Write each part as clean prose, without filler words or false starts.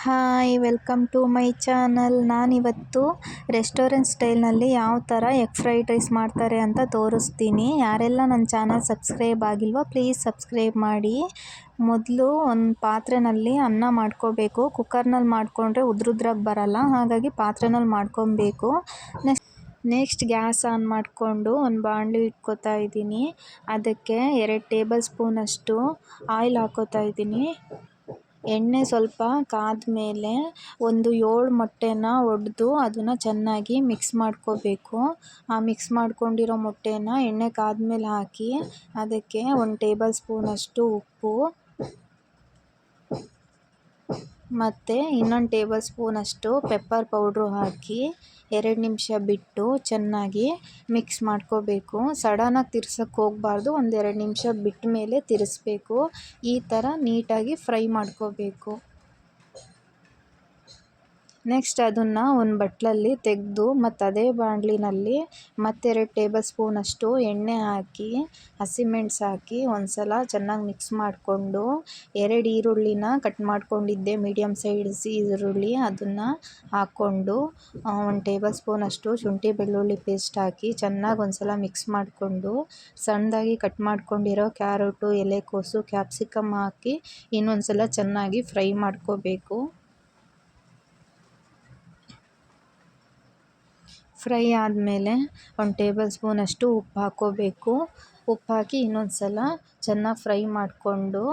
Hi welcome to my channel. ನಾನಿವತ್ತು restaurant ಸ್ಟೈಲ್ನಲ್ಲಿ ಯಾವ ಥರ ಎಗ್ ಫ್ರೈಡ್ ರೈಸ್ ಮಾಡ್ತಾರೆ ಅಂತ ತೋರಿಸ್ತೀನಿ. ಯಾರೆಲ್ಲ ನನ್ನ ಚಾನಲ್ ಸಬ್ಸ್ಕ್ರೈಬ್ ಆಗಿಲ್ವೋ ಪ್ಲೀಸ್ ಸಬ್ಸ್ಕ್ರೈಬ್ ಮಾಡಿ. ಮೊದಲು ಒಂದು ಪಾತ್ರೆಯಲ್ಲಿ ಅನ್ನ ಮಾಡ್ಕೋಬೇಕು. ಕುಕ್ಕರ್ನಲ್ಲಿ ಮಾಡಿಕೊಂಡ್ರೆ ಉದ್ರುದ್ರಾಗಿ ಬರಲ್ಲ, ಹಾಗಾಗಿ ಪಾತ್ರೆನಲ್ಲಿ ಮಾಡ್ಕೊಬೇಕು. ನೆಕ್ಸ್ಟ್ ಗ್ಯಾಸ್ ಆನ್ ಮಾಡಿಕೊಂಡು ಒಂದು ಬಾಣಲಿ ಇಟ್ಕೋತಾ ಇದ್ದೀನಿ. ಅದಕ್ಕೆ 2 ಟೇಬಲ್ ಸ್ಪೂನಷ್ಟು ಆಯಿಲ್ ಹಾಕೋತಾ ಇದ್ದೀನಿ. ಎಣ್ಣೆ ಸ್ವಲ್ಪ ಕಾದ ಮೇಲೆ ಒಂದು 7 ಮೊಟ್ಟೆನ ಒಡೆದು ಅದನ್ನು ಚೆನ್ನಾಗಿ ಮಿಕ್ಸ್ ಮಾಡ್ಕೋಬೇಕು. ಆ ಮಿಕ್ಸ್ ಮಾಡ್ಕೊಂಡಿರೋ ಮೊಟ್ಟೆನ ಎಣ್ಣೆ ಕಾದ್ಮೇಲೆ ಹಾಕಿ ಅದಕ್ಕೆ 1 ಟೇಬಲ್ ಸ್ಪೂನಷ್ಟು ಉಪ್ಪು ಮತ್ತು ಇನ್ನೊಂದು ಟೇಬಲ್ ಸ್ಪೂನಷ್ಟು ಪೆಪ್ಪರ್ ಪೌಡ್ರು ಹಾಕಿ 2 ನಿಮಿಷ ಬಿಟ್ಟು ಚೆನ್ನಾಗಿ ಮಿಕ್ಸ್ ಮಾಡ್ಕೋಬೇಕು. ಸಡನ್ನಾಗಿ ತಿರ್ಸೋಕ್ಕೆ ಹೋಗಬಾರ್ದು, 1-2 ನಿಮಿಷ ಬಿಟ್ಟ ಮೇಲೆ ತಿರ್ಸ್ಬೇಕು. ಈ ಥರ ನೀಟಾಗಿ ಫ್ರೈ ಮಾಡ್ಕೋಬೇಕು. ನೆಕ್ಸ್ಟ್ ಅದನ್ನು ಒಂದು ಬಟ್ಲಲ್ಲಿ ತೆಗೆದು ಮತ್ತು ಅದೇ ಬಾಣಲಿನಲ್ಲಿ ಮತ್ತೆ 2 ಟೇಬಲ್ ಸ್ಪೂನಷ್ಟು ಎಣ್ಣೆ ಹಾಕಿ ಹಸಿಮೆಣಸು ಹಾಕಿ ಒಂದು ಸಲ ಚೆನ್ನಾಗಿ ಮಿಕ್ಸ್ ಮಾಡಿಕೊಂಡು 2 ಈರುಳ್ಳಿನ ಕಟ್ ಮಾಡ್ಕೊಂಡಿದ್ದೆ, ಮೀಡಿಯಮ್ ಸೈಜ್ ಈರುಳ್ಳಿ, ಅದನ್ನು ಹಾಕ್ಕೊಂಡು 1 ಟೇಬಲ್ ಸ್ಪೂನಷ್ಟು ಶುಂಠಿ ಬೆಳ್ಳುಳ್ಳಿ ಪೇಸ್ಟ್ ಹಾಕಿ ಚೆನ್ನಾಗಿ ಒಂದು ಸಲ ಮಿಕ್ಸ್ ಮಾಡಿಕೊಂಡು ಸಣ್ಣದಾಗಿ ಕಟ್ ಮಾಡ್ಕೊಂಡಿರೋ ಕ್ಯಾರೆಟು, ಎಲೆಕೋಸು, ಕ್ಯಾಪ್ಸಿಕಮ್ ಹಾಕಿ ಇನ್ನೊಂದು ಸಲ ಚೆನ್ನಾಗಿ ಫ್ರೈ ಮಾಡ್ಕೋಬೇಕು. ಫ್ರೈ ಆದಮೇಲೆ 1 ಟೇಬಲ್ ಸ್ಪೂನಷ್ಟು ಉಪ್ಪು ಹಾಕ್ಕೋಬೇಕು. ಉಪ್ಪು ಹಾಕಿ ಇನ್ನೊಂದು ಸಲ ಚೆನ್ನಾಗಿ ಫ್ರೈ ಮಾಡಿಕೊಂಡು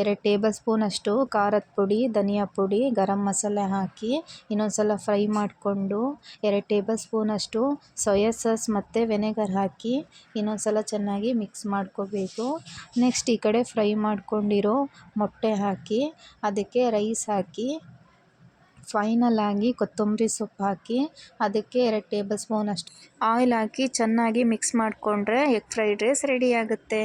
2 ಟೇಬಲ್ ಸ್ಪೂನಷ್ಟು ಖಾರದ ಪುಡಿ, ಧನಿಯಾ ಪುಡಿ, ಗರಂ ಮಸಾಲೆ ಹಾಕಿ ಇನ್ನೊಂದು ಸಲ ಫ್ರೈ ಮಾಡಿಕೊಂಡು 2 ಟೇಬಲ್ ಸ್ಪೂನಷ್ಟು ಸೋಯಾ ಸಾಸ್ ಮತ್ತು ವೆನೆಗರ್ ಹಾಕಿ ಇನ್ನೊಂದು ಸಲ ಚೆನ್ನಾಗಿ ಮಿಕ್ಸ್ ಮಾಡ್ಕೋಬೇಕು. ನೆಕ್ಸ್ಟ್ ಈ ಕಡೆ ಫ್ರೈ ಮಾಡ್ಕೊಂಡಿರೋ ಮೊಟ್ಟೆ ಹಾಕಿ ಅದಕ್ಕೆ ರೈಸ್ ಹಾಕಿ ಫೈನಲ್ ಆಗಿ ಕೊತ್ತಂಬರಿ ಸೊಪ್ಪು ಹಾಕಿ ಅದಕ್ಕೆ 2 ಟೇಬಲ್ ಸ್ಪೂನಷ್ಟು ಆಯಿಲ್ ಹಾಕಿ ಚೆನ್ನಾಗಿ ಮಿಕ್ಸ್ ಮಾಡಿಕೊಂಡ್ರೆ ಎಗ್ ಫ್ರೈಡ್ ರೈಸ್ ರೆಡಿ ಆಗುತ್ತೆ.